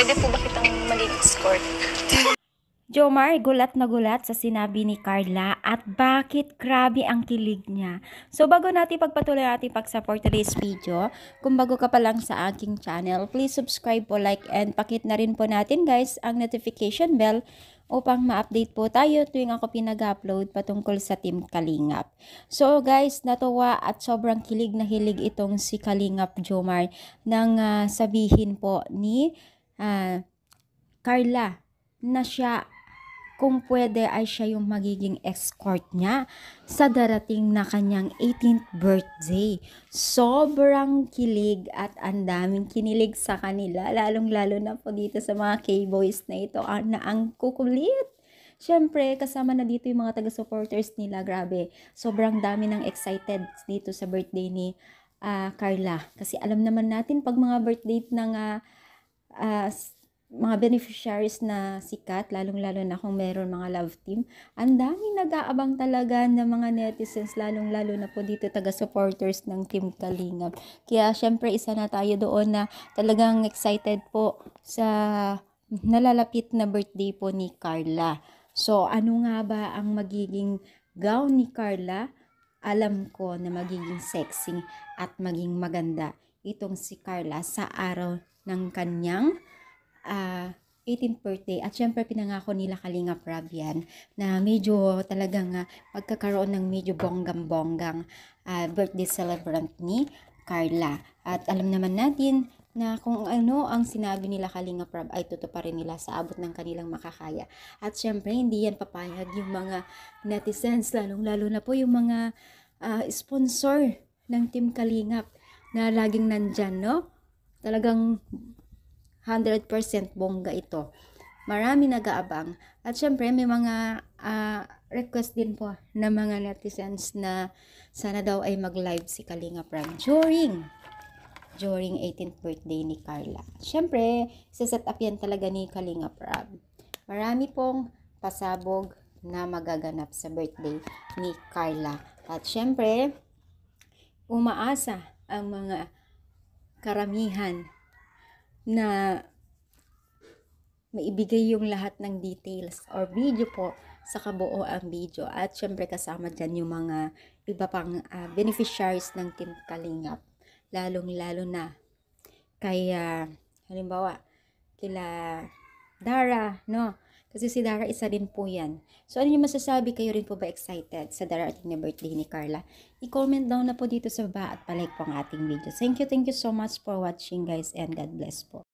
Pwede po ba kitang maging escort? Jomar, gulat na gulat sa sinabi ni Carla at bakit grabe ang kilig niya. So bago natin pagpatuloy natin pag-support today's video, kung bago ka pa lang sa aking channel, please subscribe po, like, and pakit na rin po natin guys ang notification bell upang ma-update po tayo tuwing ako pinag-upload patungkol sa Team Kalingap. So guys, natuwa at sobrang kilig na hilig itong si Kalingap Jomar nang sabihin po ni Carla na siya, kung pwede ay siya yung magiging escort niya sa darating na kanyang 18th birthday. Sobrang kilig at ang daming kinilig sa kanila, lalong-lalo na po dito sa mga K-boys na ito na ang kukulit. Siyempre, kasama na dito yung mga taga-supporters nila, grabe. Sobrang dami ng excited dito sa birthday ni Carla. Kasi alam naman natin, pag mga birthday ng mga beneficiaries na sikat, lalong-lalo na kung meron mga love team, ang daming nag-aabang talaga ng mga netizens, lalong-lalo na po dito taga-supporters ng Team Kalingap. Kaya syempre isa na tayo doon na talagang excited po sa nalalapit na birthday po ni Carla. So ano nga ba ang magiging gown ni Carla? Alam ko na magiging sexy at maging maganda itong si Carla sa araw ng kanyang 18th birthday. At syempre pinangako nila Kalingap Rab yan na medyo talagang magkakaroon ng medyo bonggang-bonggang birthday celebrant ni Carla. At alam naman natin na kung ano ang sinabi nila Kalingap Rab ay tutuparin nila sa abot ng kanilang makakaya. At syempre hindi yan papayag yung mga netizens, lalong-lalo na po yung mga sponsor ng Team Kalingap na laging nandyan, no? Talagang 100% bongga ito. Marami nag-aabang. At syempre, may mga request din po na mga netizens na sana daw ay mag-live si Kalingap Rab during 18th birthday ni Carla. Syempre, set up yan talaga ni Kalingap Rab. Marami pong pasabog na magaganap sa birthday ni Carla. At syempre, umaasa ang mga karamihan na maibigay yung lahat ng details or video po sa kabuo ang video. At syempre kasama dyan yung mga iba pang beneficiaries ng Team Kalingap. Lalong-lalo na kay, halimbawa, kila Dara, no? Kasi si Dara isa din po yan. So ano yung masasabi? Kayo rin po ba excited sa darating na birthday ni Carla? I-comment down na po dito sa baba at palike po ang ating video. Thank you so much for watching guys, and God bless po.